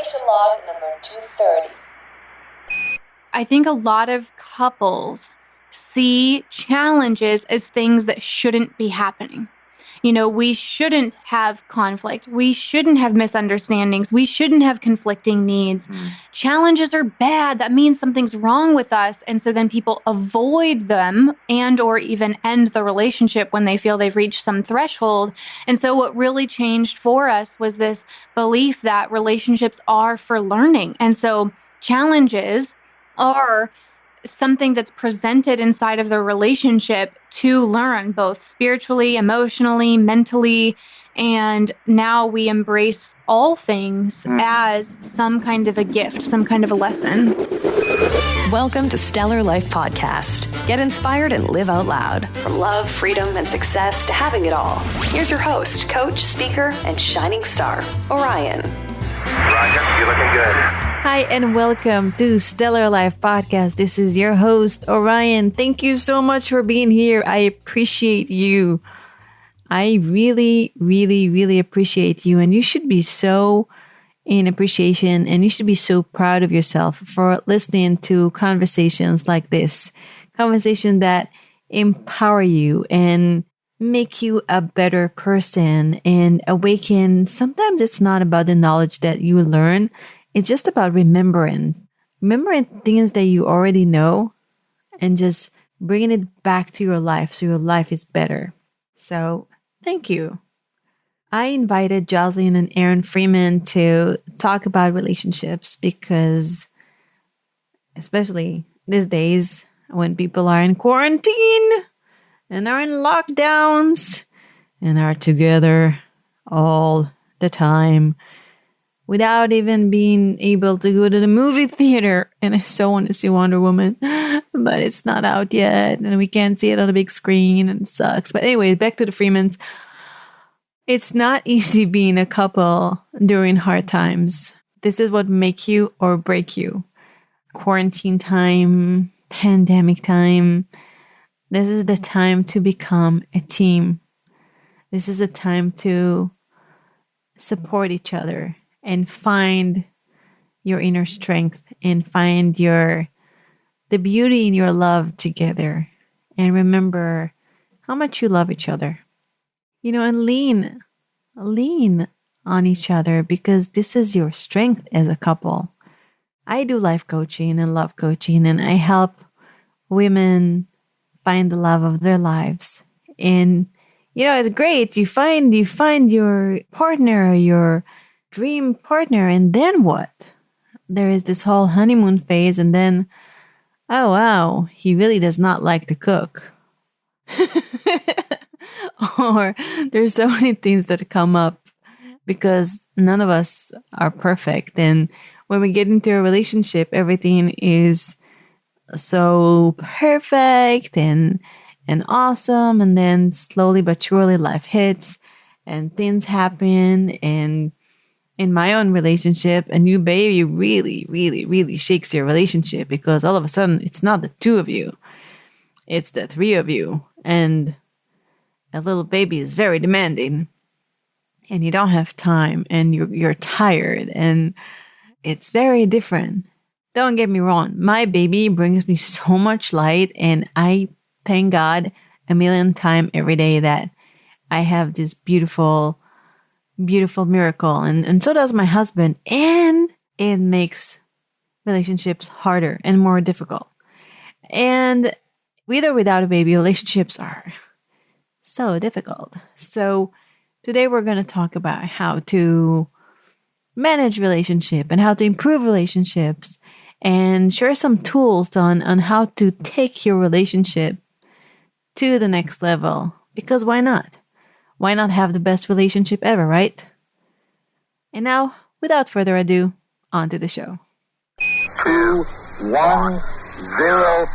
Transformation log number 230. I think a lot of couples see challenges as things that shouldn't be happening. You know, we shouldn't have conflict. We shouldn't have misunderstandings. We shouldn't have conflicting needs. Challenges are bad. That means something's wrong with us. And so then people avoid them and or even end the relationship when they feel they've reached some threshold. And so what really changed for us was this belief that relationships are for learning. And so challenges are something that's presented inside of the relationship to learn both spiritually, emotionally, mentally, and now we embrace all things as some kind of a gift, some kind of a lesson. Welcome to Stellar Life Podcast. Get inspired and live out loud. From love, freedom, and success to having it all. Here's your host, coach, speaker, and shining star, Orion. Roger, you're looking good. Hi, and welcome to Stellar Life Podcast. This is your host, Orion. Thank you so much for being here. I appreciate you. I really, really, really appreciate you. And you should be so in appreciation and you should be so proud of yourself for listening to conversations like this. Conversations that empower you and make you a better person and awaken. Sometimes it's not about the knowledge that you learn. It's just about remembering things that you already know and just bringing it back to your life so your life is better. So thank you. I invited Jocelyn and Aaron Freeman to talk about relationships because especially these days when people are in quarantine and are in lockdowns and are together all the time, without even being able to go to the movie theater. And I so want to see Wonder Woman, but it's not out yet. And we can't see it on the big screen and it sucks. But anyway, back to the Freemans. It's not easy being a couple during hard times. This is what make you or break you. Quarantine time, pandemic time. This is the time to become a team. This is a time to support each other and find your inner strength and find the beauty in your love together. And remember how much you love each other. You know, and lean on each other because this is your strength as a couple. I do life coaching and love coaching, and I help women find the love of their lives. And, you know, it's great. You find your partner, your dream partner, and then what? There is this whole honeymoon phase, and then, oh wow, he really does not like to cook. Or there's so many things that come up because none of us are perfect. And when we get into a relationship, everything is so perfect and awesome. And then slowly but surely life hits and things happen. And in my own relationship, a new baby really, really, really shakes your relationship because all of a sudden it's not the two of you, it's the three of you. And a little baby is very demanding and you don't have time and you're tired and it's very different. Don't get me wrong. My baby brings me so much light and I thank God a million times every day that I have this beautiful, beautiful miracle. And so does my husband. And it makes relationships harder and more difficult. And with or without a baby, relationships are so difficult. So today we're going to talk about how to manage relationship and how to improve relationships and share some tools on how to take your relationship to the next level. Because why not? Why not have the best relationship ever, right? And now, without further ado, on to the show. 2, 1, 0.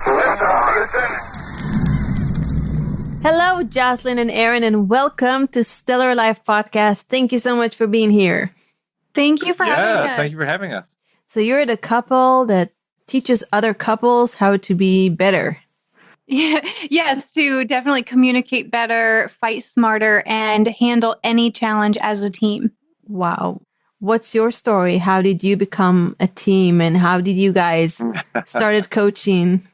Hello, Jocelyn and Aaron, and welcome to Stellar Life Podcast. Thank you so much for being here. Thank you for having us. Yes, thank you for having us. So you're the couple that teaches other couples how to be better. Yes, to definitely communicate better, fight smarter, and handle any challenge as a team. Wow. What's your story? How did you become a team, and how did you guys started coaching?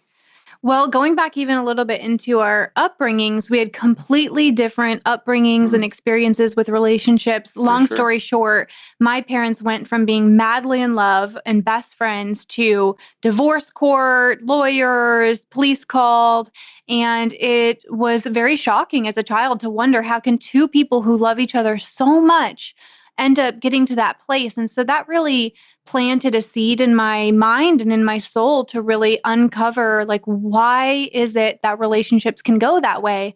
Well, going back even a little bit into our upbringings, we had completely different upbringings and experiences with relationships. Long story short, my parents went from being madly in love and best friends to divorce court, lawyers, police called. And it was very shocking as a child to wonder, how can two people who love each other so much end up getting to that place? And so that really planted a seed in my mind and in my soul to really uncover, like, why is it that relationships can go that way?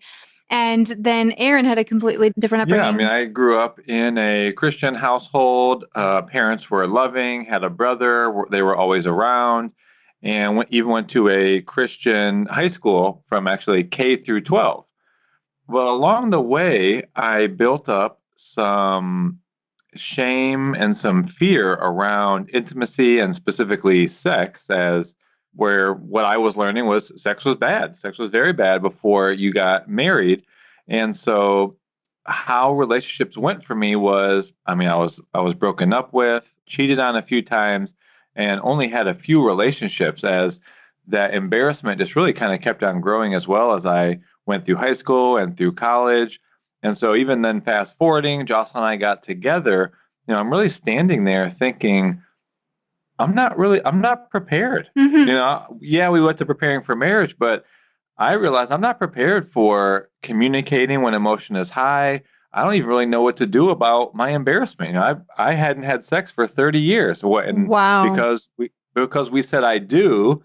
And then Aaron had a completely different upbringing. Yeah, I mean, I grew up in a Christian household. Parents were loving, had a brother. They were always around, and even went to a Christian high school from actually K through 12. Well, along the way, I built up some shame and some fear around intimacy and specifically sex, as where what I was learning was sex was bad. Sex was very bad before you got married. And so how relationships went for me was, I mean, I was broken up with, cheated on a few times, and only had a few relationships, as that embarrassment just really kind of kept on growing as well as I went through high school and through college. And so even then, fast forwarding, Jocelyn and I got together, I'm really standing there thinking, I'm not prepared. Yeah, we went to preparing for marriage, but I realized I'm not prepared for communicating when emotion is high. I don't even really know what to do about my embarrassment. I hadn't had sex for 30 years. Wow. Because we said I do,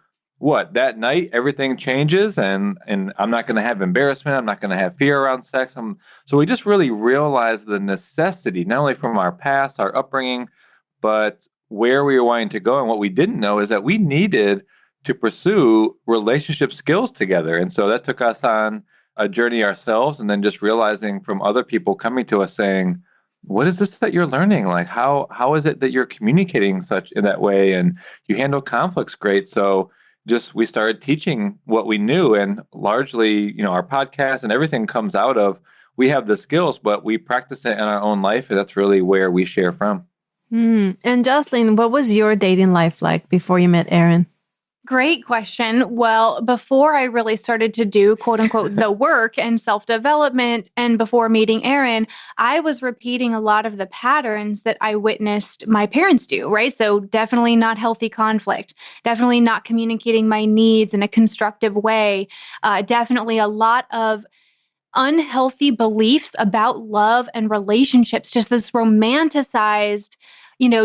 that night everything changes, and I'm not going to have embarrassment. I'm not going to have fear around sex. So we just really realized the necessity, not only from our past, our upbringing, but where we were wanting to go. And what we didn't know is that we needed to pursue relationship skills together. And so that took us on a journey ourselves, and then just realizing from other people coming to us saying, what is this that you're learning? Like, how is it that you're communicating in that way, and you handle conflicts great? So we started teaching what we knew, and largely, our podcast and everything comes out of, we have the skills, but we practice it in our own life, and that's really where we share from. And Jocelyn, what was your dating life like before you met Aaron? Great question. Well, before I really started to do, quote unquote, the work and self-development, and before meeting Aaron, I was repeating a lot of the patterns that I witnessed my parents do, right? So definitely not healthy conflict, definitely not communicating my needs in a constructive way, definitely a lot of unhealthy beliefs about love and relationships, just this romanticized,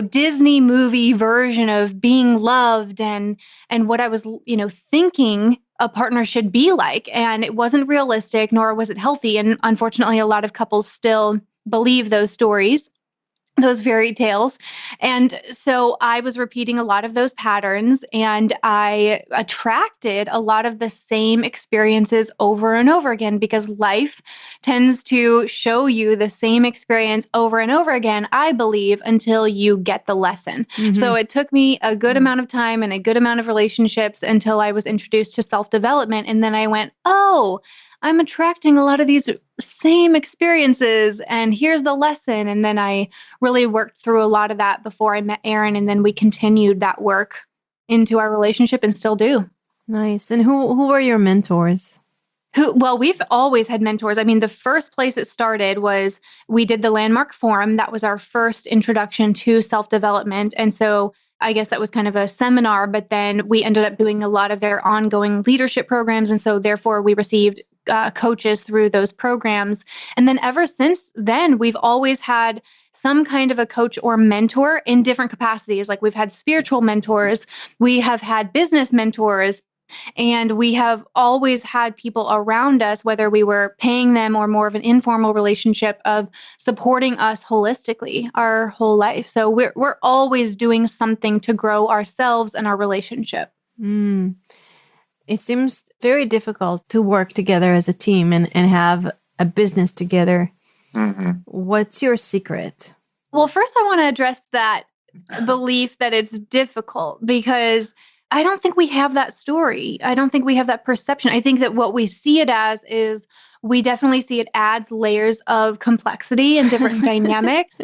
Disney movie version of being loved and what I was, thinking a partner should be like. And it wasn't realistic, nor was it healthy. And unfortunately, a lot of couples still believe those stories, those fairy tales. And so I was repeating a lot of those patterns, and I attracted a lot of the same experiences over and over again, because life tends to show you the same experience over and over again, I believe, until you get the lesson. So it took me a good amount of time and a good amount of relationships until I was introduced to self-development. And then I went, oh, I'm attracting a lot of these same experiences, and here's the lesson. And then I really worked through a lot of that before I met Aaron, and then we continued that work into our relationship and still do. Nice. And who were your mentors? Well, we've always had mentors. I mean, the first place it started was we did the Landmark Forum. That was our first introduction to self-development. And so I guess that was kind of a seminar, but then we ended up doing a lot of their ongoing leadership programs. And so therefore we received coaches through those programs. And then ever since then, we've always had some kind of a coach or mentor in different capacities. Like we've had spiritual mentors, we have had business mentors, and we have always had people around us, whether we were paying them or more of an informal relationship of supporting us holistically our whole life. So we're always doing something to grow ourselves and our relationship. It seems very difficult to work together as a team and have a business together. What's your secret? Well, first I want to address that belief that it's difficult, because I don't think we have that story. I don't think we have that perception. I think that what we see it as is we definitely see it adds layers of complexity and different dynamics,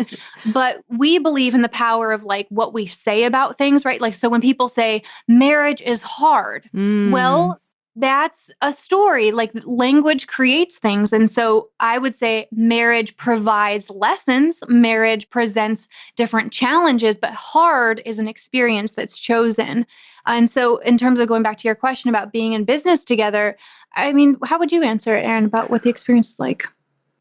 but we believe in the power of like what we say about things, right? Like, so when people say marriage is hard, well, that's a story. Like language creates things. And so I would say marriage provides lessons. Marriage presents different challenges, but hard is an experience that's chosen. And so in terms of going back to your question about being in business together, I mean, how would you answer it, Aaron, about what the experience is like?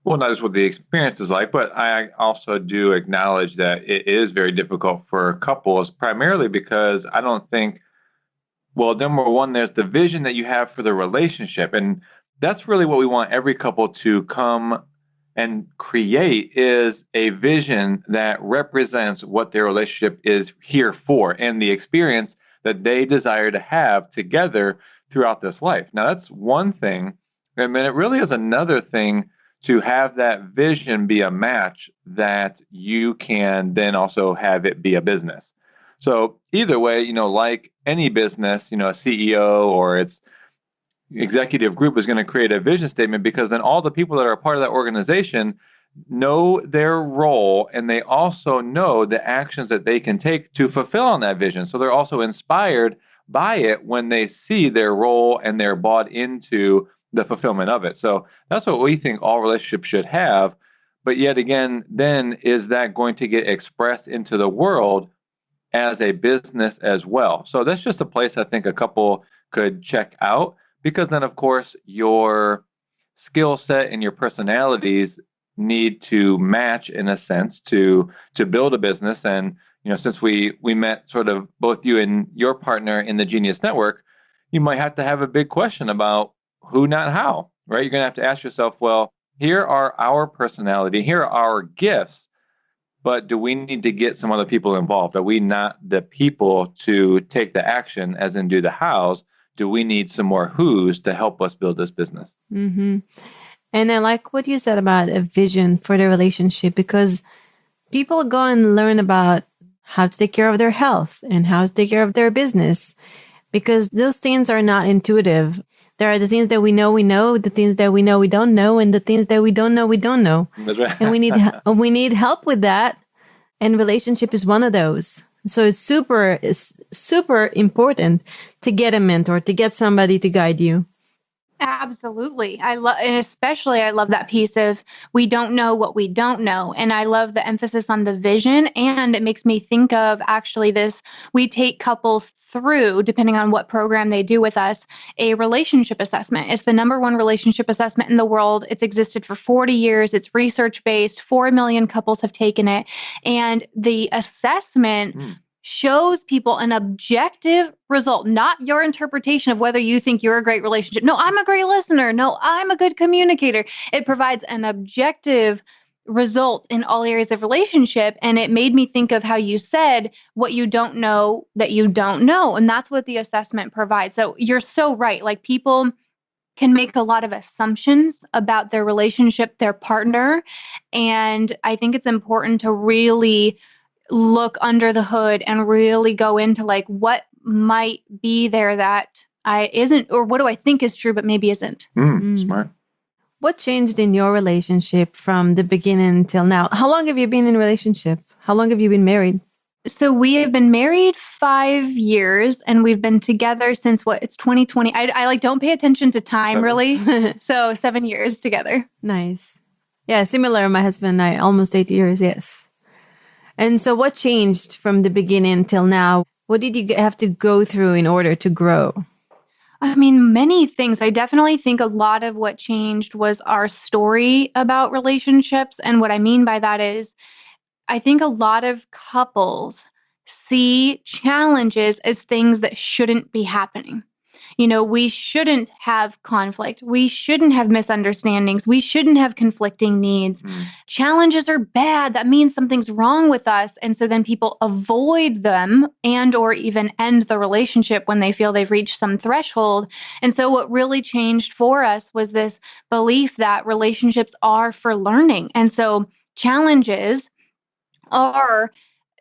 Well, not just what the experience is like, but I also do acknowledge that it is very difficult for couples, primarily because I don't think, well, number one, there's the vision that you have for the relationship. And that's really what we want every couple to come and create, is a vision that represents what their relationship is here for and the experience that they desire to have together throughout this life. Now, that's one thing. And then it really is another thing to have that vision be a match that you can then also have it be a business. So either way, like any business, a CEO or its executive group is going to create a vision statement, because then all the people that are a part of that organization know their role, and they also know the actions that they can take to fulfill on that vision. So they're also inspired by it when they see their role and they're bought into the fulfillment of it. So that's what we think all relationships should have. But yet again, then is that going to get expressed into the world as a business as well? So that's just a place I think a couple could check out, because then of course your skill set and your personalities need to match in a sense to build a business. And since we met sort of both you and your partner in the Genius Network, you might have to have a big question about who, not how, right? You're going to have to ask yourself, well, here are our personality, here are our gifts, but do we need to get some other people involved? Are we not the people to take the action, as in do the hows? Do we need some more who's to help us build this business? Mm-hmm. And I like what you said about a vision for the relationship, because people go and learn about how to take care of their health and how to take care of their business, because those things are not intuitive. There are the things that we know, the things that we know we don't know, and the things that we don't know. That's right. And we need help with that. And relationship is one of those. So it's super important to get a mentor, to get somebody to guide you. Absolutely. I love that piece of we don't know what we don't know. And I love the emphasis on the vision. And it makes me think of actually we take couples through, depending on what program they do with us, a relationship assessment. It's the number one relationship assessment in the world. It's existed for 40 years. It's research-based. 4 million couples have taken it. And the assessment shows people an objective result, not your interpretation of whether you think you're a great relationship. No, I'm a great listener. No, I'm a good communicator. It provides an objective result in all areas of relationship. And it made me think of how you said what you don't know that you don't know. And that's what the assessment provides. So you're so right. Like people can make a lot of assumptions about their relationship, their partner. And I think it's important to really look under the hood and really go into like what might be there that isn't, or what do I think is true, but maybe isn't. Smart. What changed in your relationship from the beginning till now? How long have you been in a relationship? How long have you been married? So we have been married 5 years, and we've been together since it's 2020. I don't pay attention to time really. So 7 years together. Nice. Yeah, similar. My husband and I, almost 8 years. Yes. And so what changed from the beginning till now? What did you have to go through in order to grow? I mean, many things. I definitely think a lot of what changed was our story about relationships. And what I mean by that is, I think a lot of couples see challenges as things that shouldn't be happening. We shouldn't have conflict. We shouldn't have misunderstandings. We shouldn't have conflicting needs. Challenges are bad. That means something's wrong with us. And so then people avoid them and or even end the relationship when they feel they've reached some threshold. And so what really changed for us was this belief that relationships are for learning. And so challenges are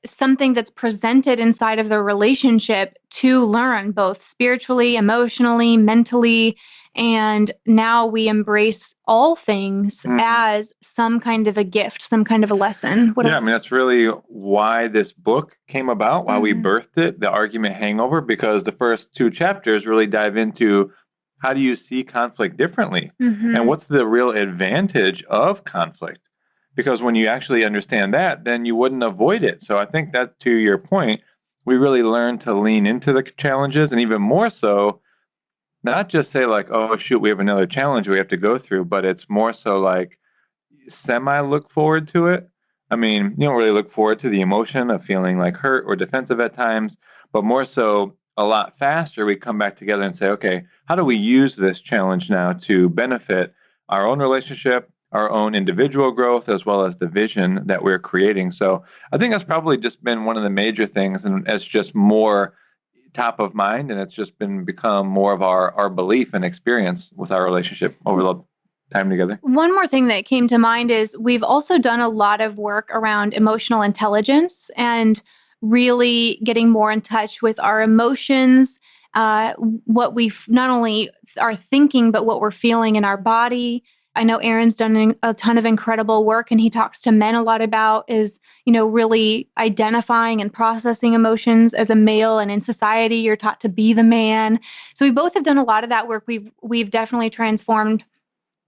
something that's presented inside of the relationship to learn both spiritually, emotionally, mentally. And now we embrace all things as some kind of a gift, some kind of a lesson. What else? I mean, that's really why this book came about, why we birthed it, The Argument Hangover, because the first 2 chapters really dive into how do you see conflict differently? And what's the real advantage of conflict? Because when you actually understand that, then you wouldn't avoid it. So I think that, to your point, we really learn to lean into the challenges, and even more so, not just say like, oh, shoot, we have another challenge we have to go through, but it's more so like semi-look forward to it. I mean, you don't really look forward to the emotion of feeling like hurt or defensive at times, but more so a lot faster, we come back together and say, okay, how do we use this challenge now to benefit our own relationship, our own individual growth, as well as the vision that we're creating? So I think that's probably just been one of the major things, and it's just more top of mind, and it's just become more of our belief and experience with our relationship over the time together. One more thing that came to mind is we've also done a lot of work around emotional intelligence and really getting more in touch with our emotions, what we not only are thinking, but what we're feeling in our body. I know Aaron's done a ton of incredible work, and he talks to men a lot about is, really identifying and processing emotions as a male, and in society, you're taught to be the man. So we both have done a lot of that work. We've definitely transformed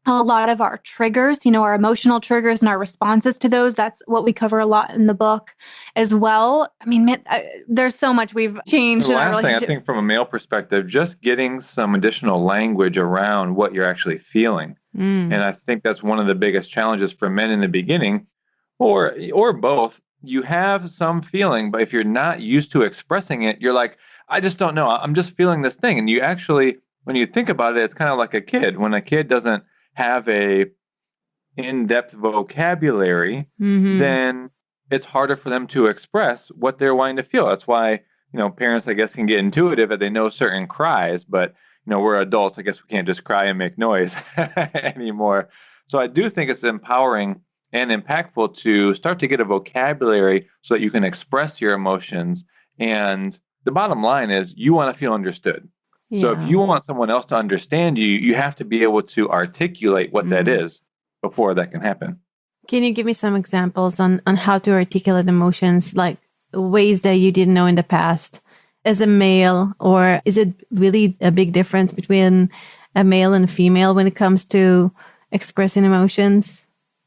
a lot of our triggers, our emotional triggers and our responses to those. That's what we cover a lot in the book as well. I mean, there's so much we've changed in our relationship. relationship. I think from a male perspective, just getting some additional language around what you're actually feeling. And I think that's one of the biggest challenges for men in the beginning, or both. You have some feeling, but if you're not used to expressing it, you're like, I just don't know. I'm just feeling this thing. And you actually, when you think about it, it's kind of like a kid. When a kid doesn't have a in-depth vocabulary, then it's harder for them to express what they're wanting to feel. That's why, parents, I guess, can get intuitive that they know certain cries, but, we're adults. I guess we can't just cry and make noise anymore. So I do think it's empowering and impactful to start to get a vocabulary so that you can express your emotions. And the bottom line is you want to feel understood. Yeah. So if you want someone else to understand you, you have to be able to articulate what that is before that can happen. Can you give me some examples on how to articulate emotions, like ways that you didn't know in the past as a male? Or is it really a big difference between a male and female when it comes to expressing emotions?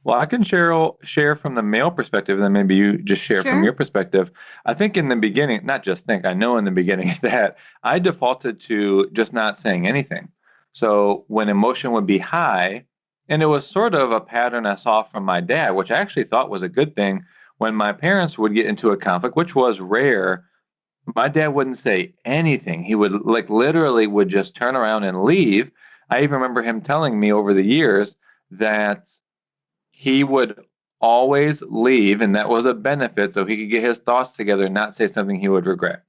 Well, I can share from the male perspective, and then maybe you just share from your perspective. I think in the beginning, I know in the beginning that I defaulted to just not saying anything. So when emotion would be high, and it was sort of a pattern I saw from my dad, which I actually thought was a good thing. When my parents would get into a conflict, which was rare, my dad wouldn't say anything. He would literally would just turn around and leave. I even remember him telling me over the years that he would always leave, and that was a benefit so he could get his thoughts together and not say something he would regret.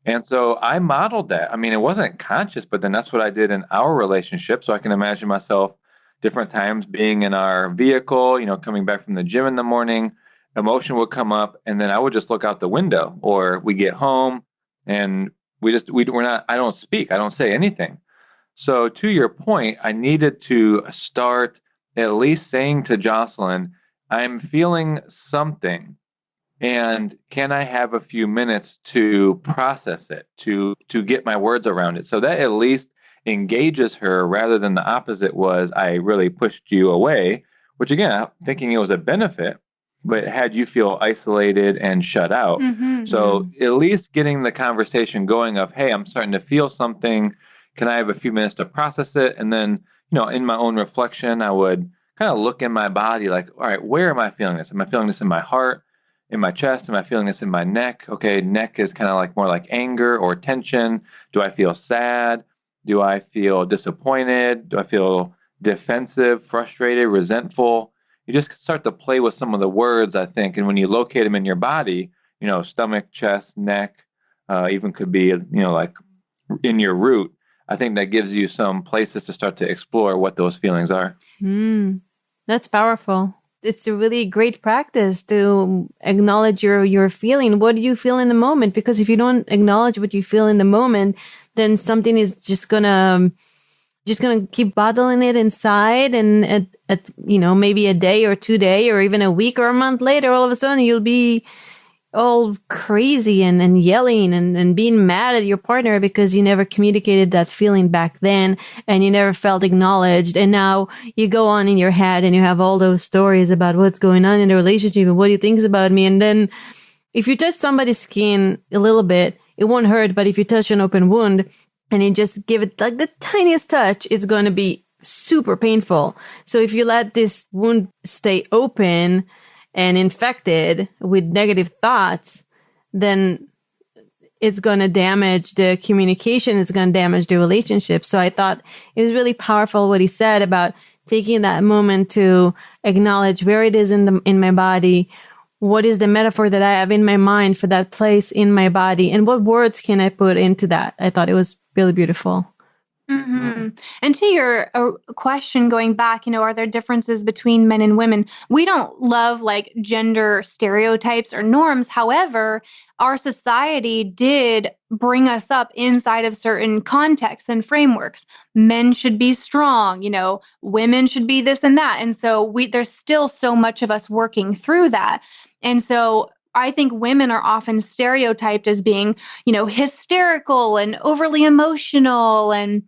And so I modeled that. I mean, it wasn't conscious, but then that's what I did in our relationship. So I can imagine myself different times being in our vehicle, coming back from the gym in the morning, emotion would come up, and then I would just look out the window, or we get home and I don't speak. I don't say anything. So to your point, I needed to start at least saying to Jocelyn, I'm feeling something, and can I have a few minutes to process it, to get my words around it? So that at least engages her, rather than the opposite was, I really pushed you away, which again, I'm thinking it was a benefit, but it had you feel isolated and shut out. So at least getting the conversation going of, hey, I'm starting to feel something. Can I have a few minutes to process it? And then, in my own reflection, I would kind of look in my body like, all right, where am I feeling this? Am I feeling this in my heart, in my chest? Am I feeling this in my neck? Okay, neck is kind of like more like anger or tension. Do I feel sad? Do I feel disappointed? Do I feel defensive, frustrated, resentful? You just start to play with some of the words, I think. And when you locate them in your body, stomach, chest, neck, even could be, like in your root, I think that gives you some places to start to explore what those feelings are. That's powerful. it's a really great practice to acknowledge your feeling. What do you feel in the moment? Because if you don't acknowledge what you feel in the moment, then something is just gonna keep bottling it inside, and at maybe a day or 2 days or even a week or a month later, all of a sudden you'll be all crazy and yelling and being mad at your partner because you never communicated that feeling back then and you never felt acknowledged. And now you go on in your head and you have all those stories about what's going on in the relationship and what he thinks about me. And then if you touch somebody's skin a little bit, it won't hurt. But if you touch an open wound and you just give it like the tiniest touch, it's going to be super painful. So if you let this wound stay open and infected with negative thoughts, then it's going to damage the communication. It's going to damage the relationship. So I thought it was really powerful what he said about taking that moment to acknowledge where it is in my body. What is the metaphor that I have in my mind for that place in my body? And what words can I put into that? I thought it was really beautiful. Mm-hmm. And to your question going back, are there differences between men and women? We don't love like gender stereotypes or norms. However, our society did bring us up inside of certain contexts and frameworks. Men should be strong, women should be this and that. And so there's still so much of us working through that. And so I think women are often stereotyped as being, hysterical and overly emotional and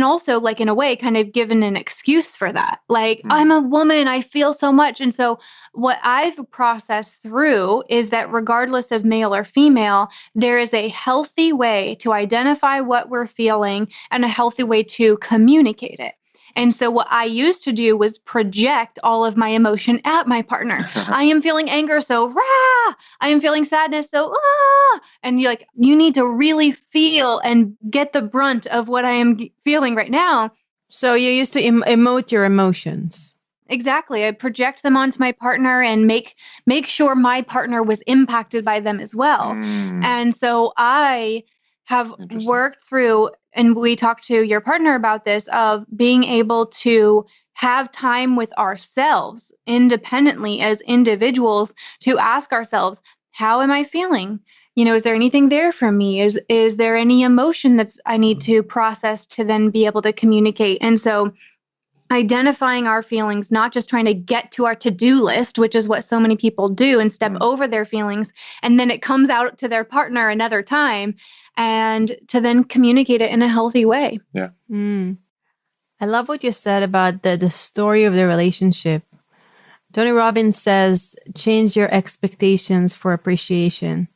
also like in a way kind of given an excuse for that. Like, I'm a woman, I feel so much. And so what I've processed through is that regardless of male or female, there is a healthy way to identify what we're feeling and a healthy way to communicate it. And so what I used to do was project all of my emotion at my partner. I am feeling anger, so rah! I am feeling sadness, so ah! And you need to really feel and get the brunt of what I am feeling right now. So you used to emote your emotions. Exactly. I project them onto my partner and make sure my partner was impacted by them as well. And so I have worked through, and we talked to your partner about this, of being able to have time with ourselves independently as individuals to ask ourselves, how am I feeling? Is there anything there for me? Is there any emotion that I need to process to then be able to communicate? And so identifying our feelings, not just trying to get to our to-do list, which is what so many people do and step over their feelings, and then it comes out to their partner another time, and to then communicate it in a healthy way. Yeah. I love what you said about the story of the relationship. Tony Robbins says, change your expectations for appreciation.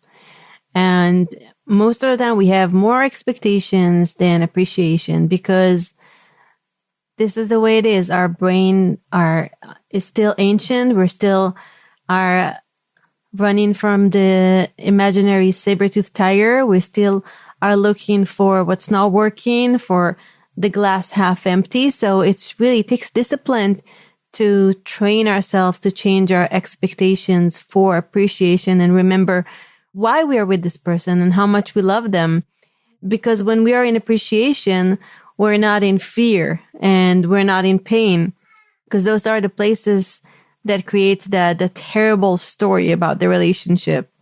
And most of the time we have more expectations than appreciation because this is the way it is. Our brain is still ancient. We still are running from the imaginary saber-toothed tiger. We still are looking for what's not working, for the glass half empty. So it takes discipline to train ourselves to change our expectations for appreciation and remember why we are with this person and how much we love them. Because when we are in appreciation, we're not in fear and we're not in pain, because those are the places that creates the terrible story about the relationship.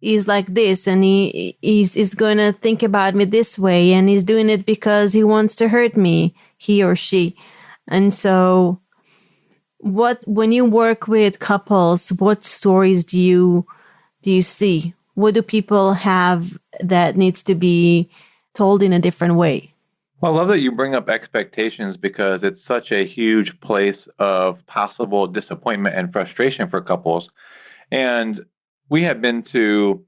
He's like this and he's going to think about me this way and he's doing it because he wants to hurt me, he or she. And so when you work with couples, what stories do you see? What do people have that needs to be told in a different way? Well, I love that you bring up expectations because it's such a huge place of possible disappointment and frustration for couples. And we have been to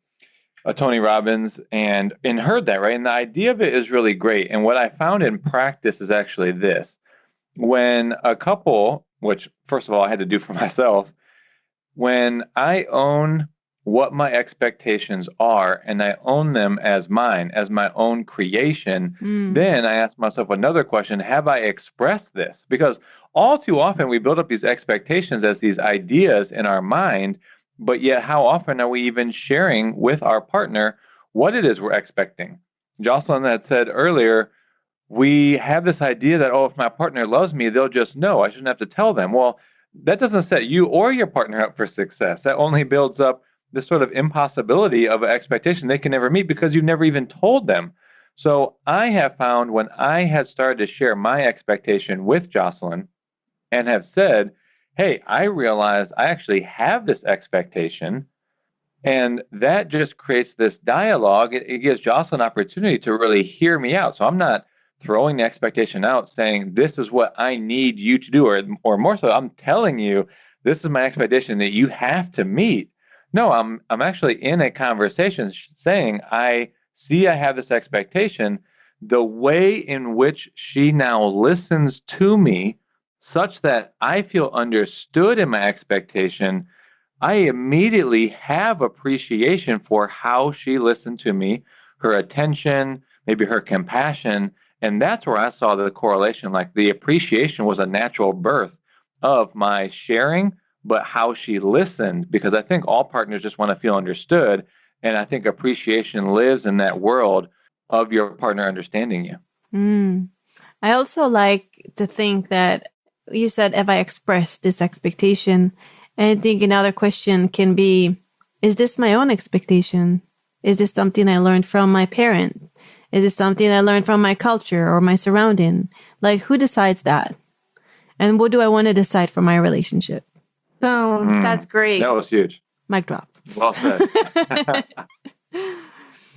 Tony Robbins and heard that, right? And the idea of it is really great. And what I found in practice is actually this. When a couple, which first of all I had to do for myself, when I own what my expectations are and I own them as mine, as my own creation, then I ask myself another question: have I expressed this? Because all too often we build up these expectations as these ideas in our mind, but yet how often are we even sharing with our partner what it is we're expecting? Jocelyn had said earlier, we have this idea that, if my partner loves me, they'll just know. I shouldn't have to tell them. Well, that doesn't set you or your partner up for success. That only builds up this sort of impossibility of an expectation they can never meet because you've never even told them. So I have found when I had started to share my expectation with Jocelyn and have said, hey, I realize I actually have this expectation. And that just creates this dialogue. It gives Jocelyn an opportunity to really hear me out. So I'm not throwing the expectation out saying, this is what I need you to do, or more so, I'm telling you, this is my expectation that you have to meet. No, I'm actually in a conversation saying, I see I have this expectation. The way in which she now listens to me such that I feel understood in my expectation, I immediately have appreciation for how she listened to me, her attention, maybe her compassion. And that's where I saw the correlation. Like the appreciation was a natural birth of my sharing, but how she listened, because I think all partners just want to feel understood. And I think appreciation lives in that world of your partner understanding you. I also like to think that you said, if I express this expectation, and I think another question can be, is this my own expectation? Is this something I learned from my parent? Is this something I learned from my culture or my surrounding? Like, who decides that? And what do I want to decide for my relationship? Boom. That's great. That was huge. Mic drop. Well said.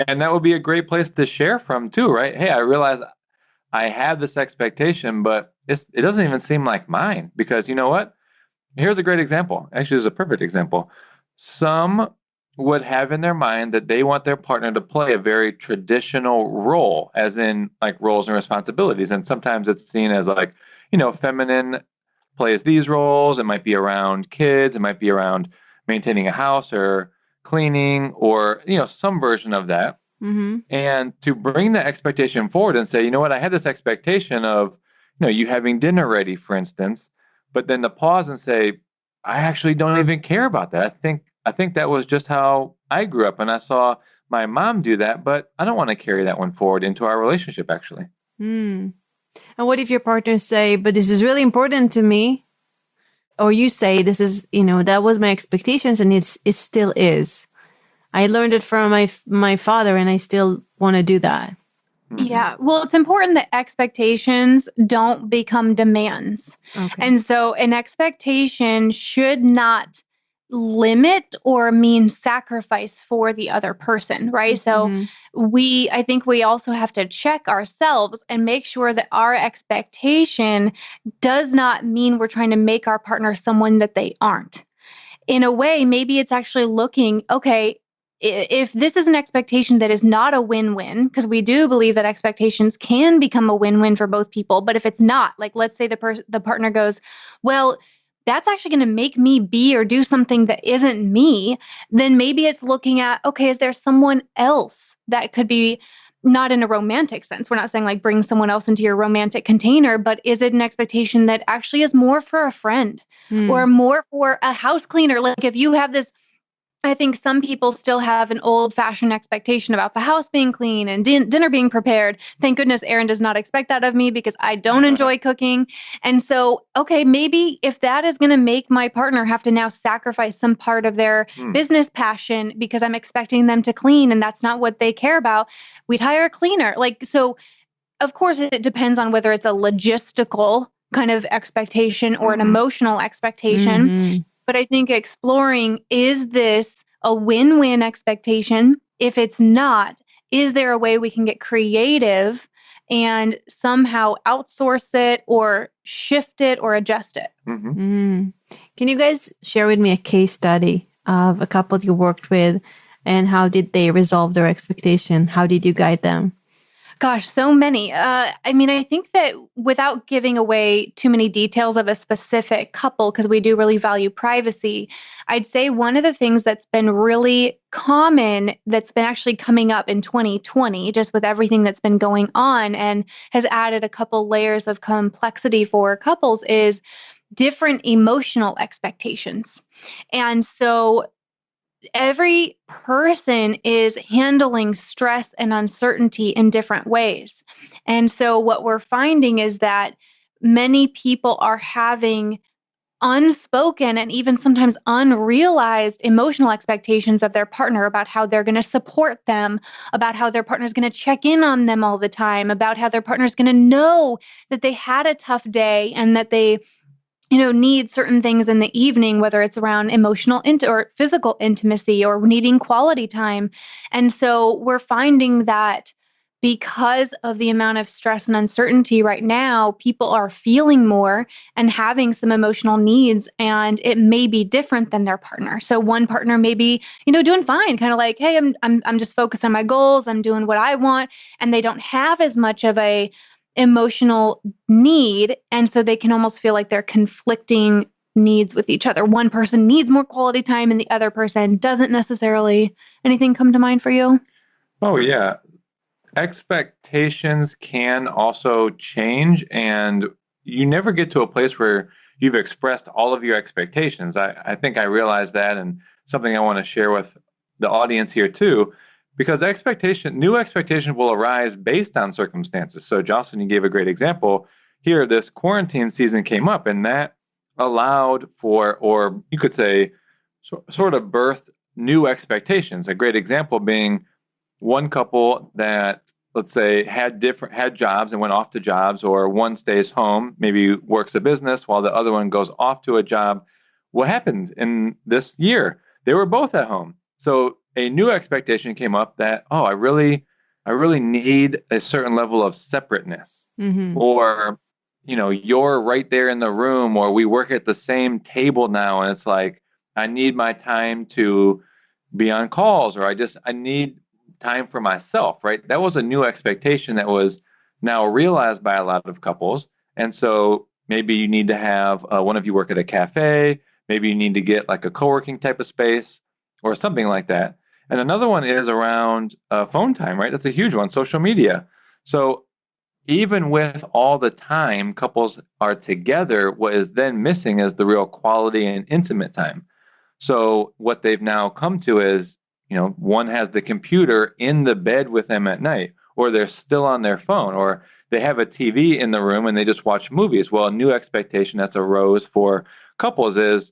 And that would be a great place to share from too, right? Hey, I realize I have this expectation, but it doesn't even seem like mine, because you know what? Here's a great example. Actually, it's a perfect example. Some would have in their mind that they want their partner to play a very traditional role, as in like roles and responsibilities. And sometimes it's seen as like, feminine plays these roles. It might be around kids. It might be around maintaining a house or cleaning or, some version of that. Mm-hmm. And to bring that expectation forward and say, you know what, I had this expectation of, you having dinner ready, for instance, but then to pause and say, I actually don't even care about that. I think that was just how I grew up and I saw my mom do that, but I don't want to carry that one forward into our relationship, actually. And what if your partner say, but this is really important to me? Or you say, this is, that was my expectations and it still is. I learned it from my father and I still want to do that. Yeah. Well, it's important that expectations don't become demands. Okay. And so an expectation should not limit or mean sacrifice for the other person, right? Mm-hmm. So I think we also have to check ourselves and make sure that our expectation does not mean we're trying to make our partner someone that they aren't. In a way, maybe it's actually looking, okay, if this is an expectation that is not a win-win, because we do believe that expectations can become a win-win for both people, but if it's not, like let's say the partner goes, well, that's actually going to make me be or do something that isn't me, then maybe it's looking at, okay, is there someone else that could be, not in a romantic sense, we're not saying like bring someone else into your romantic container, but is it an expectation that actually is more for a friend or more for a house cleaner? Like if you have this, I think some people still have an old-fashioned expectation about the house being clean and dinner being prepared. Thank goodness Aaron does not expect that of me because I don't enjoy cooking. And so, okay, maybe if that is going to make my partner have to now sacrifice some part of their business passion because I'm expecting them to clean and that's not what they care about, we'd hire a cleaner. Like, so of course it depends on whether it's a logistical kind of expectation or an emotional expectation. Mm-hmm. But I think exploring, is this a win-win expectation? If it's not, is there a way we can get creative and somehow outsource it or shift it or adjust it? Can you guys share with me a case study of a couple you worked with and how did they resolve their expectation? How did you guide them? Gosh, so many. I think that without giving away too many details of a specific couple, because we do really value privacy, I'd say one of the things that's been really common that's been actually coming up in 2020, just with everything that's been going on and has added a couple layers of complexity for couples, is different emotional expectations. And so every person is handling stress and uncertainty in different ways. And so what we're finding is that many people are having unspoken and even sometimes unrealized emotional expectations of their partner about how they're going to support them, about how their partner's going to check in on them all the time, about how their partner's going to know that they had a tough day and that they need certain things in the evening, whether it's around emotional or physical intimacy or needing quality time. And so we're finding that because of the amount of stress and uncertainty right now, people are feeling more and having some emotional needs, and it may be different than their partner. So one partner may be, doing fine, kind of like, hey, I'm just focused on my goals, I'm doing what I want, and they don't have as much of a emotional need, and so they can almost feel like they're conflicting needs with each other. One person needs more quality time and the other person doesn't necessarily. Anything come to mind for you? Oh, yeah. Expectations can also change, and you never get to a place where you've expressed all of your expectations. I think I realize that, and something I want to share with the audience here too, because new expectations will arise based on circumstances. So Jocelyn, you gave a great example here. This quarantine season came up, and that allowed for, or you could say, sort of birthed new expectations. A great example being one couple that, let's say, had jobs and went off to jobs, or one stays home, maybe works a business while the other one goes off to a job. What happened in this year? They were both at home. So a new expectation came up that, I really need a certain level of separateness. Mm-hmm. Or, you're right there in the room, or we work at the same table now, and it's like, I need my time to be on calls, or I need time for myself, right? That was a new expectation that was now realized by a lot of couples. And so maybe you need to have one of you work at a cafe, maybe you need to get like a co-working type of space or something like that. And another one is around phone time, right? That's a huge one, social media. So even with all the time couples are together, what is then missing is the real quality and intimate time. So what they've now come to is, one has the computer in the bed with them at night, or they're still on their phone, or they have a TV in the room and they just watch movies. Well, a new expectation that's arose for couples is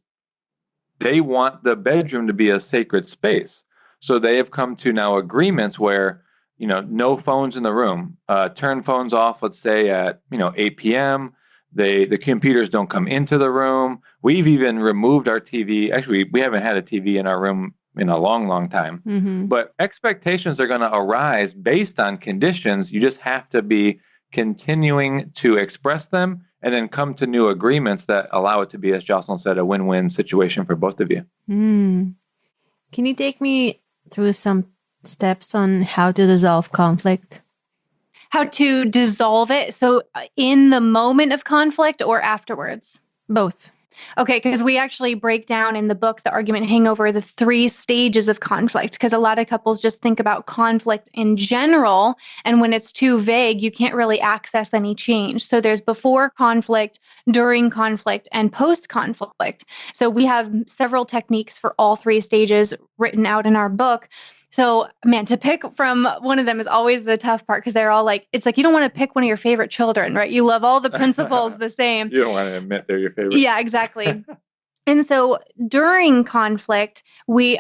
they want the bedroom to be a sacred space. So they have come to now agreements where, no phones in the room, turn phones off, let's say at, 8 p.m. The computers don't come into the room. We've even removed our TV. Actually, we haven't had a TV in our room in a long, long time. Mm-hmm. But expectations are going to arise based on conditions. You just have to be continuing to express them and then come to new agreements that allow it to be, as Jocelyn said, a win-win situation for both of you. Mm. Can you take me through some steps on how to dissolve conflict? How to dissolve it? So in the moment of conflict or afterwards? Both. Okay, because we actually break down in the book, The Argument Hangover, the 3 stages of conflict, because a lot of couples just think about conflict in general, and when it's too vague, you can't really access any change. So there's before conflict, during conflict, and post-conflict. So we have several techniques for all 3 stages written out in our book. So, man, to pick from one of them is always the tough part, because they're all like, it's like you don't want to pick one of your favorite children, right? You love all the principles the same. You don't want to admit they're your favorite. Yeah, exactly. And so during conflict, we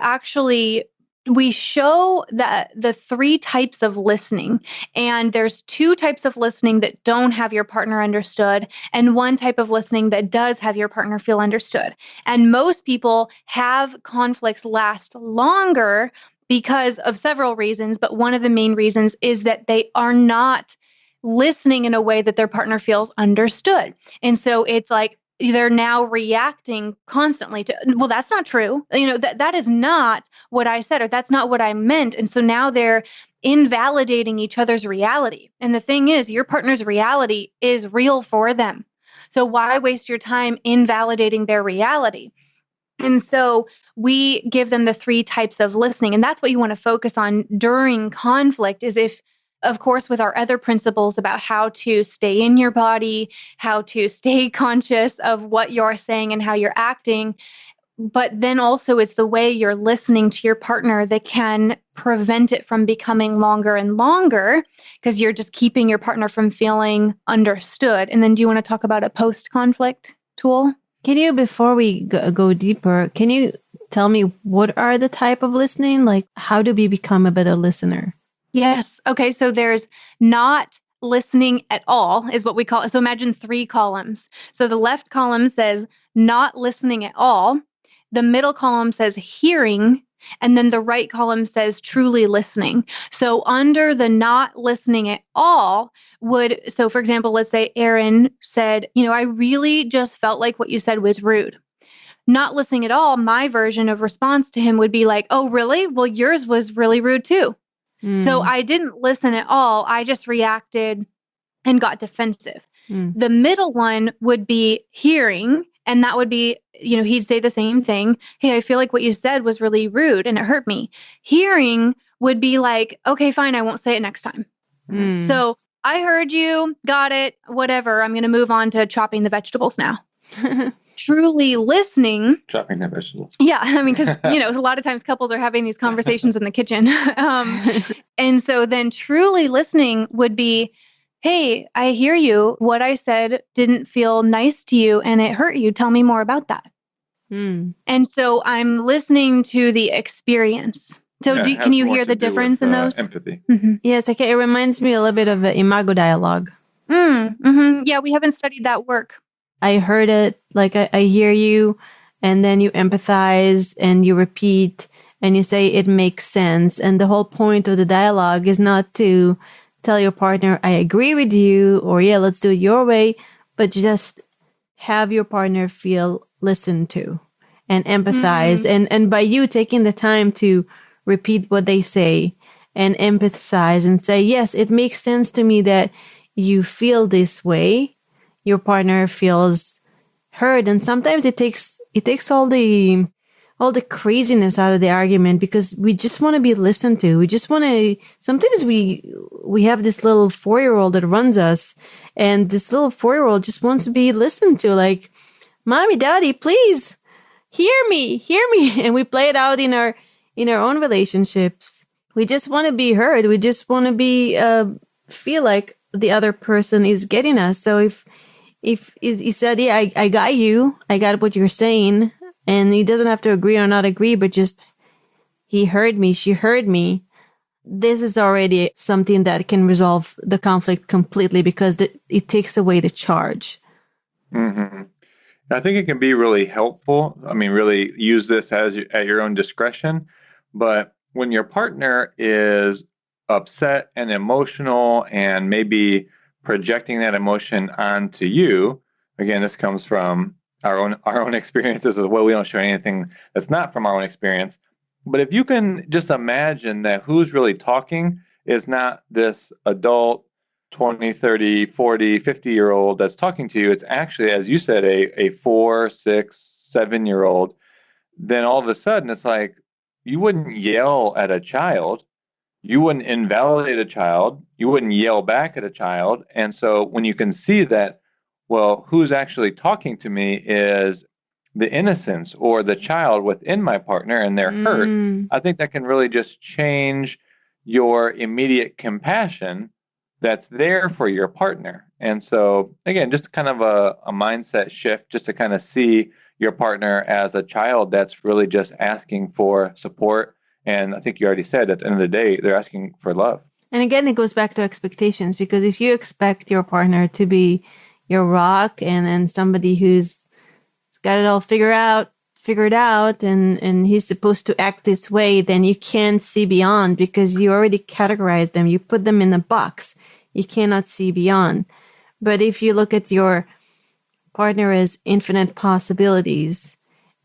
show that the 3 types of listening, and there's 2 types of listening that don't have your partner understood, and 1 type of listening that does have your partner feel understood. And most people have conflicts last longer because of several reasons, but one of the main reasons is that they are not listening in a way that their partner feels understood. And so it's like they're now reacting constantly to, well, that's not true. That is not what I said, or that's not what I meant. And so now they're invalidating each other's reality. And the thing is, your partner's reality is real for them. So why waste your time invalidating their reality? And so we give them the 3 types of listening. And that's what you want to focus on during conflict, is if, of course, with our other principles about how to stay in your body, how to stay conscious of what you're saying and how you're acting. But then also it's the way you're listening to your partner that can prevent it from becoming longer and longer, because you're just keeping your partner from feeling understood. And then do you want to talk about a post-conflict tool? Can you, before we go deeper, can you tell me what are the type of listening? Like, how do we become a better listener? Yes. Okay. So there's not listening at all is what we call it. So imagine 3 columns. So the left column says not listening at all. The middle column says hearing. And then the right column says truly listening. So under the not listening at all so for example, let's say Aaron said, I really just felt like what you said was rude. Not listening at all, my version of response to him would be like, oh, really? Well, yours was really rude too. So I didn't listen at all. I just reacted and got defensive. The middle one would be hearing, and that would be, he'd say the same thing. Hey, I feel like what you said was really rude and it hurt me. Hearing would be like, okay, fine, I won't say it next time. So I heard you, got it, whatever. I'm going to move on to chopping the vegetables now. Truly listening. Chopping the vegetables. Yeah. I mean, because, a lot of times couples are having these conversations in the kitchen. And so then truly listening would be, hey, I hear you. What I said didn't feel nice to you and it hurt you. Tell me more about that. And so I'm listening to the experience. So can you hear the difference in those? Empathy. Yeah, it's okay. It reminds me a little bit of Imago Dialogue. Yeah, we haven't studied that work. I heard it, like I hear you, and then you empathize and you repeat and you say it makes sense. And the whole point of the dialogue is not to tell your partner, I agree with you, or yeah, let's do it your way, but just have your partner feel listened to and empathize. And by you taking the time to repeat what they say and empathize and say, yes, it makes sense to me that you feel this way. Your partner feels heard. And sometimes it takes all the craziness out of the argument because we just want to be listened to. We just want to, sometimes we have this little 4-year-old that runs us, and this little 4-year-old just wants to be listened to. Like, mommy, daddy, please hear me. And we play it out in our own relationships. We just want to be heard. We just want to be, feel like the other person is getting us. So if he said, yeah, I got you, I got what you're saying, and he doesn't have to agree or not agree, but just he heard me, she heard me, this is already something that can resolve the conflict completely because it takes away the charge. I think it can be really helpful. I mean, really use this at your own discretion. But when your partner is upset and emotional and maybe projecting that emotion onto you, again, this comes from our own experiences as well. We don't share anything that's not from our own experience. But if you can just imagine that who's really talking is not this adult 20, 30, 40, 50-year-old that's talking to you. It's actually, as you said, a 4, 6, 7-year-old. Then all of a sudden, it's like you wouldn't yell at a child. You wouldn't invalidate a child. You wouldn't yell back at a child. And so when you can see that, well, who's actually talking to me is the innocence or the child within my partner and they're hurt, I think that can really just change your immediate compassion that's there for your partner. And so, again, just kind of a mindset shift just to kind of see your partner as a child that's really just asking for support. And I think you already said at the end of the day, they're asking for love. And again, it goes back to expectations, because if you expect your partner to be your rock and somebody who's got it all figured out and he's supposed to act this way, then you can't see beyond because you already categorize them. You put them in a box. You cannot see beyond. But if you look at your partner as infinite possibilities,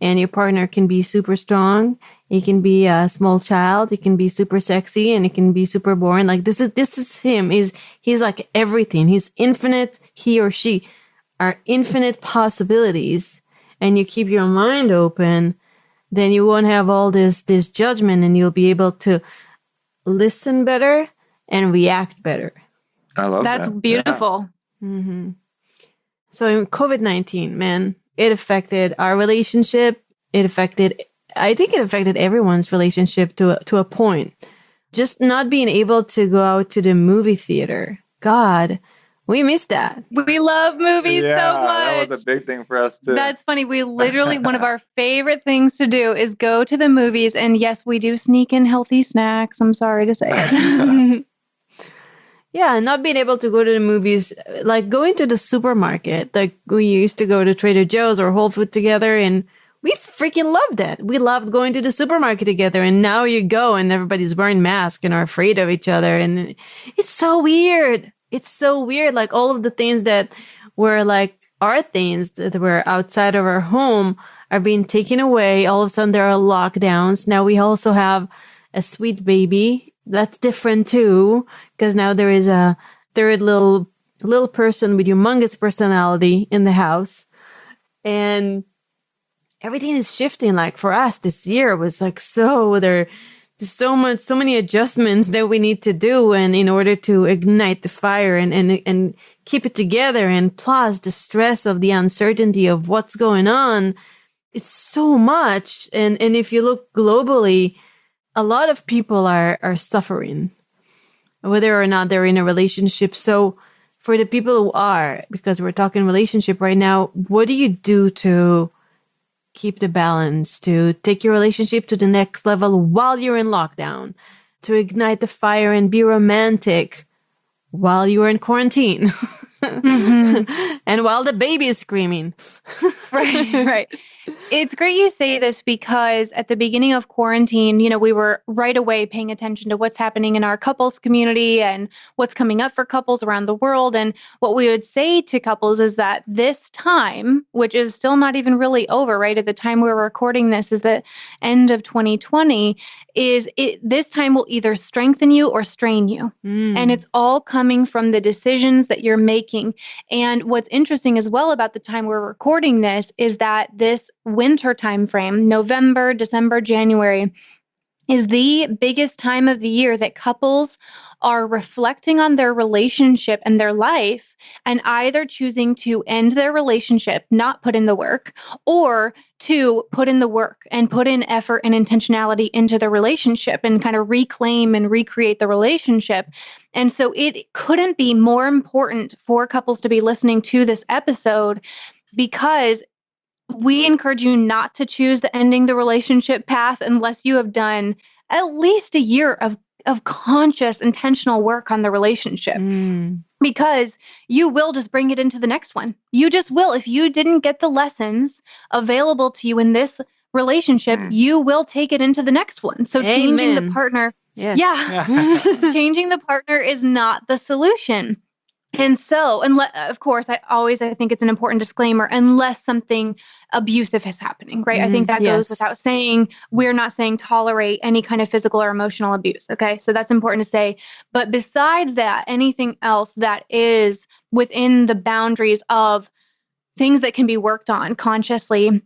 and your partner can be super strong, he can be a small child, he can be super sexy, and he can be super boring. Like this is him. He's like everything. He's infinite. He or she are infinite possibilities. And you keep your mind open, then you won't have all this judgment, and you'll be able to listen better and react better. I love that. That's beautiful. Yeah. Mm-hmm. So in COVID-19, man, it affected our relationship. I think it affected everyone's relationship to a point. Just not being able to go out to the movie theater. God, We missed that. We love movies so much. That was a big thing for us too. That's funny. We literally, one of our favorite things to do is go to the movies. And yes, we do sneak in healthy snacks. I'm sorry to say it. Yeah, and not being able to go to the movies, like going to the supermarket. Like we used to go to Trader Joe's or Whole Foods together, and we freaking loved it. We loved going to the supermarket together, and now you go and everybody's wearing masks and are afraid of each other, and it's so weird. It's so weird. Like all of the things that were like our things that were outside of our home are being taken away. All of a sudden there are lockdowns. Now we also have a sweet baby. That's different too, because now there is a third little person with humongous personality in the house. And everything is shifting. Like for us this year was like there's so many adjustments that we need to do, and in order to ignite the fire and keep it together, and plus the stress of the uncertainty of what's going on, it's so much. And if you look globally, a lot of people are suffering, whether or not they're in a relationship. So for the people who are, because we're talking relationship right now, what do you do to keep the balance, to take your relationship to the next level while you're in lockdown, to ignite the fire and be romantic while you're in quarantine, and while the baby is screaming? Right. It's great you say this, because at the beginning of quarantine, we were right away paying attention to what's happening in our couples community and what's coming up for couples around the world. And what we would say to couples is that this time, which is still not even really over, right? At the time we're recording this is the end of 2020, this time will either strengthen you or strain you. And it's all coming from the decisions that you're making. And what's interesting as well about the time we're recording this is that this winter time frame, November, December, January, is the biggest time of the year that couples are reflecting on their relationship and their life, and either choosing to end their relationship, not put in the work, or to put in the work and put in effort and intentionality into the relationship and kind of reclaim and recreate the relationship. And so it couldn't be more important for couples to be listening to this episode, because we encourage you not to choose the ending the relationship path unless you have done at least a year of conscious, intentional work on the relationship. Because you will just bring it into the next one. You just will. If you didn't get the lessons available to you in this relationship, you will take it into the next one. So changing the partner, changing the partner is not the solution. And so, of course, I think it's an important disclaimer, unless something abusive is happening, right? I think that goes without saying. We're not saying tolerate any kind of physical or emotional abuse, okay? So that's important to say. But besides that, anything else that is within the boundaries of things that can be worked on consciously,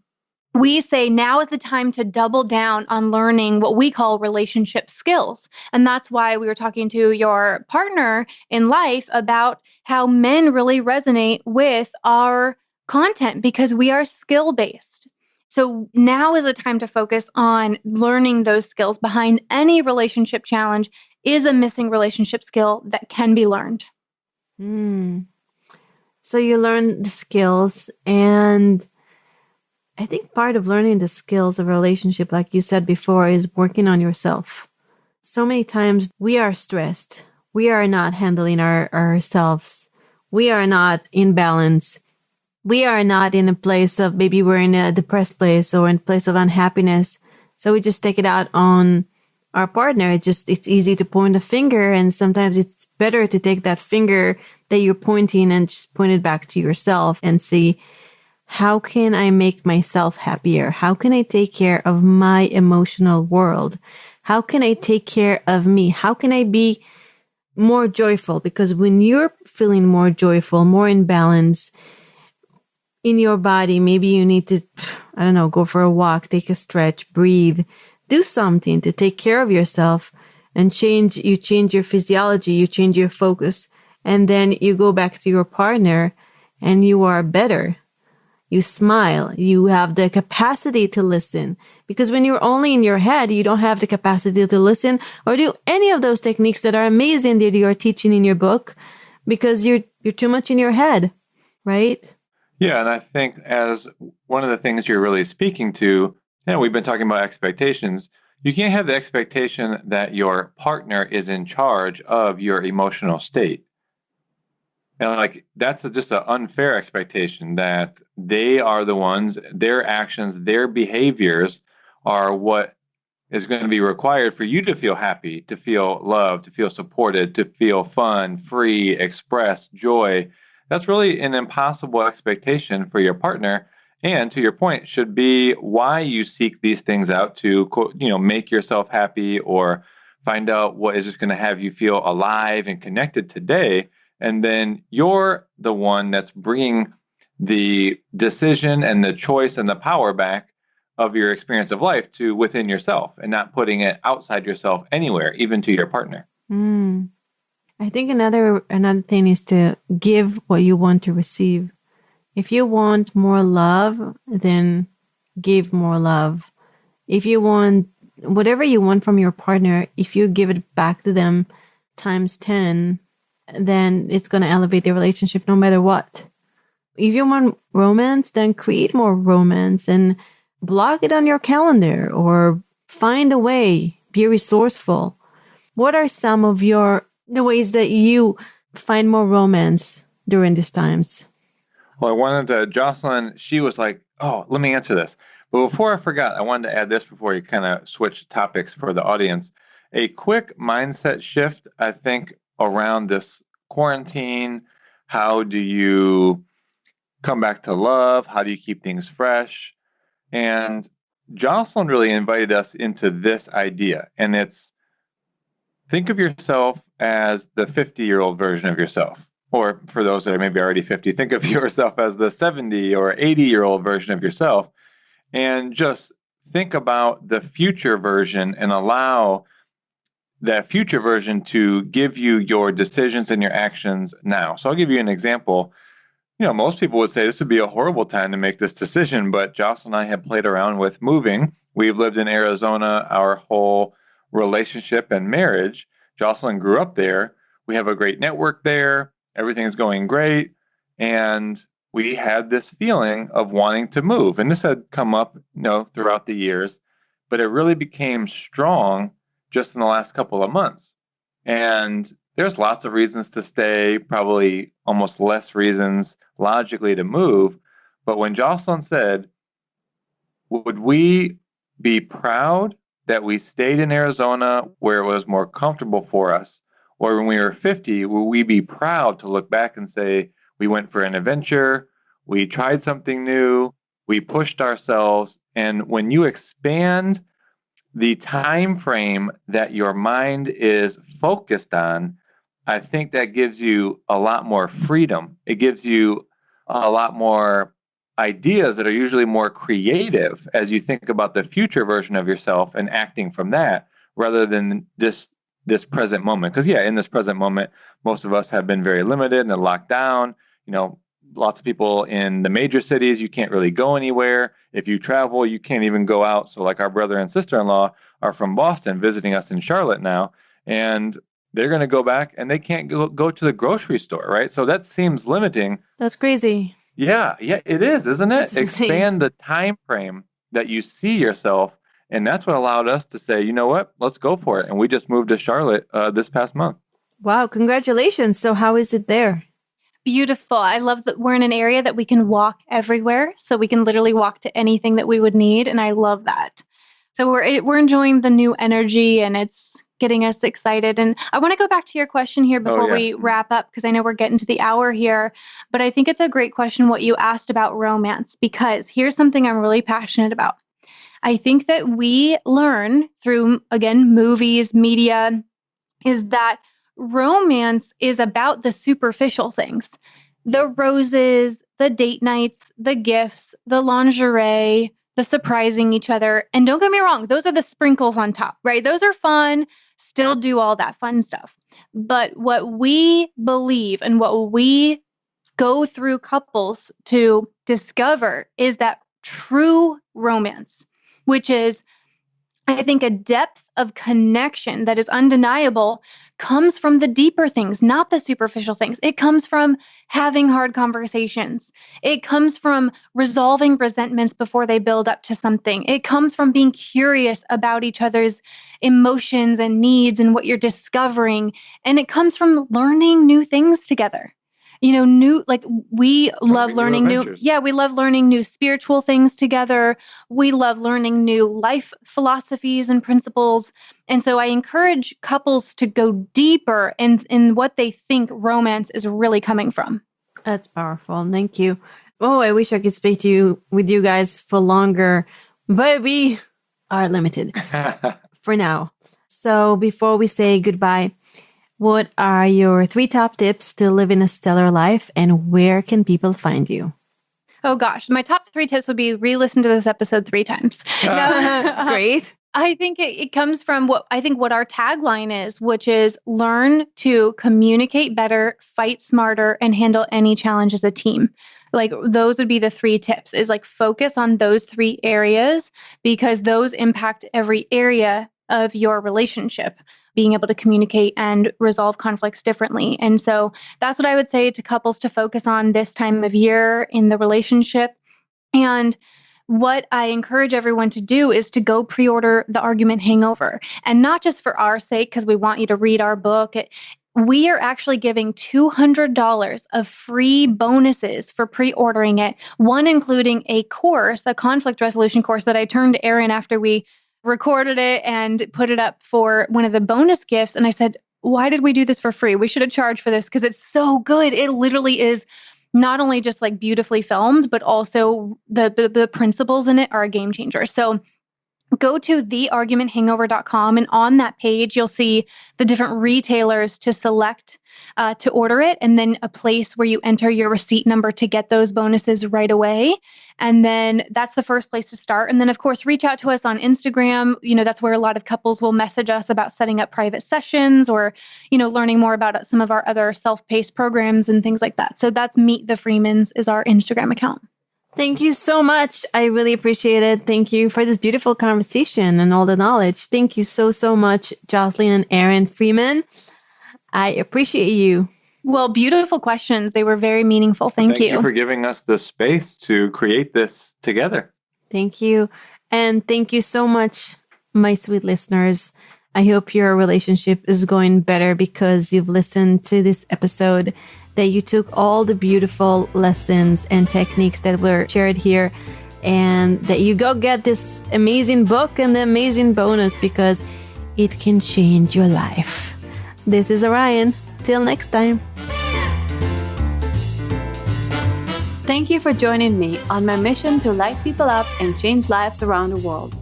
we say now is the time to double down on learning what we call relationship skills. And that's why we were talking to your partner in life about how men really resonate with our content, because we are skill-based. So now is the time to focus on learning those skills. Behind any relationship challenge is a missing relationship skill that can be learned. So you learn the skills, and I think part of learning the skills of a relationship, like you said before, is working on yourself. So many times we are stressed. We are not handling ourselves. We are not in balance. We are not in a place of, maybe we're in a depressed place or in a place of unhappiness. So we just take it out on our partner. It's easy to point a finger, and sometimes it's better to take that finger that you're pointing and just point it back to yourself and see, how can I make myself happier? How can I take care of my emotional world? How can I take care of me? How can I be more joyful? Because when you're feeling more joyful, more in balance in your body, maybe you need to, go for a walk, take a stretch, breathe, do something to take care of yourself and change your physiology, you change your focus, and then you go back to your partner and you are better. You smile. You have the capacity to listen. Because when you're only in your head, you don't have the capacity to listen or do any of those techniques that are amazing that you are teaching in your book. because you're too much in your head, right? Yeah, and I think as one of the things you're really speaking to, we've been talking about expectations. You can't have the expectation that your partner is in charge of your emotional state. And like that's just an unfair expectation that they are the ones, their actions, their behaviors are what is going to be required for you to feel happy, to feel loved, to feel supported, to feel fun, free, express joy. That's really an impossible expectation for your partner. And to your point, should be why you seek these things out to, make yourself happy or find out what is just going to have you feel alive and connected today. And then you're the one that's bringing the decision and the choice and the power back of your experience of life to within yourself and not putting it outside yourself anywhere, even to your partner. I think another thing is to give what you want to receive. If you want more love, then give more love. If you want whatever you want from your partner, if you give it back to them times 10, then it's going to elevate the relationship no matter what. If you want romance, then create more romance and block it on your calendar or find a way, be resourceful. What are some of the ways that you find more romance during these times? Well, I wanted to, Jocelyn, she was like, oh, let me answer this. But before I forgot, I wanted to add this before you kind of switch topics for the audience. A quick mindset shift, I think, around this quarantine. How do you come back to love? How do you keep things fresh? And Jocelyn really invited us into this idea. And it's think of yourself as the 50-year-old version of yourself. Or for those that are maybe already 50, think of yourself as the 70 or 80-year-old version of yourself. And just think about the future version and allow that future version to give you your decisions and your actions now. So I'll give you an example. Most people would say this would be a horrible time to make this decision, but Jocelyn and I have played around with moving. We've lived in Arizona our whole relationship and marriage. Jocelyn grew up there. We have a great network there. Everything's going great. And we had this feeling of wanting to move. And this had come up, throughout the years, but it really became strong just in the last couple of months. And there's lots of reasons to stay, probably almost less reasons logically to move. But when Jocelyn said, would we be proud that we stayed in Arizona where it was more comfortable for us? Or when we were 50, will we be proud to look back and say, we went for an adventure, we tried something new, we pushed ourselves. And when you expand the time frame that your mind is focused on, I think that gives you a lot more freedom. It gives you a lot more ideas that are usually more creative as you think about the future version of yourself and acting from that rather than this present moment. Because in this present moment, most of us have been very limited and locked down. Lots of people in the major cities, you can't really go anywhere. If you travel, you can't even go out. So like our brother and sister-in-law are from Boston visiting us in Charlotte now, and they're going to go back and they can't go to the grocery store, right? So that seems limiting. That's crazy. Yeah, it is, isn't it? That's Expand the time frame that you see yourself. And that's what allowed us to say, you know what, let's go for it. And we just moved to Charlotte this past month. Wow, congratulations. So how is it there? Beautiful. I love that we're in an area that we can walk everywhere. So we can literally walk to anything that we would need. And I love that. So we're enjoying the new energy and it's getting us excited. And I want to go back to your question here before we wrap up, because I know we're getting to the hour here. But I think it's a great question what you asked about romance, because here's something I'm really passionate about. I think that we learn through, again, movies, media, is that romance is about the superficial things, the roses, the date nights, the gifts, the lingerie, the surprising each other. And don't get me wrong, those are the sprinkles on top, right? Those are fun, still do all that fun stuff. But what we believe and what we go through couples to discover is that true romance, which is I think a depth of connection that is undeniable comes from the deeper things, not the superficial things. It comes from having hard conversations. It comes from resolving resentments before they build up to something. It comes from being curious about each other's emotions and needs and what you're discovering. And it comes from learning new things together. We love learning new. Yeah, we love learning new spiritual things together. We love learning new life philosophies and principles. And so I encourage couples to go deeper in what they think romance is really coming from. That's powerful. Thank you. Oh, I wish I could speak to you with you guys for longer, but we are limited for now. So before we say goodbye, what are your 3 top tips to live in a stellar life, and where can people find you? Oh gosh, my top 3 tips would be re-listen to this episode 3 times. Great. I think it comes from what our tagline is, which is learn to communicate better, fight smarter, and handle any challenge as a team. Like those would be the 3 tips, is like focus on those 3 areas because those impact every area of your relationship, being able to communicate and resolve conflicts differently. And so that's what I would say to couples to focus on this time of year in the relationship. And what I encourage everyone to do is to go pre-order the Argument Hangover. And not just for our sake, because we want you to read our book. We are actually giving $200 of free bonuses for pre-ordering it, one including a course, a conflict resolution course that I turned to Aaron after we recorded it and put it up for one of the bonus gifts. And I said, why did we do this for free? We should have charged for this because it's so good. It literally is not only just like beautifully filmed, but also the principles in it are a game changer. So go to theargumenthangover.com, and on that page, you'll see the different retailers to select to order it, and then a place where you enter your receipt number to get those bonuses right away. And then that's the first place to start. And then, of course, reach out to us on Instagram. That's where a lot of couples will message us about setting up private sessions or, learning more about some of our other self-paced programs and things like that. So that's Meet the Freemans is our Instagram account. Thank you so much. I really appreciate it. Thank you for this beautiful conversation and all the knowledge. Thank you so, so much, Jocelyn and Aaron Freeman. I appreciate you. Well, beautiful questions. They were very meaningful. Thank you. Thank you for giving us the space to create this together. Thank you. And thank you so much, my sweet listeners. I hope your relationship is going better because you've listened to this episode, that you took all the beautiful lessons and techniques that were shared here, and that you go get this amazing book and the amazing bonus because it can change your life. This is Orion. Till next time. Thank you for joining me on my mission to light people up and change lives around the world.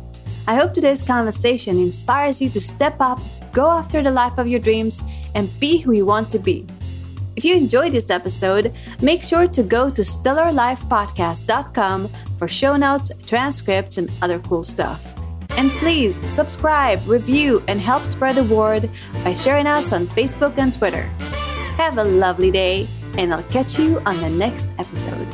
I hope today's conversation inspires you to step up, go after the life of your dreams, and be who you want to be. If you enjoyed this episode, make sure to go to stellarlifepodcast.com for show notes, transcripts, and other cool stuff. And please subscribe, review, and help spread the word by sharing us on Facebook and Twitter. Have a lovely day, and I'll catch you on the next episode.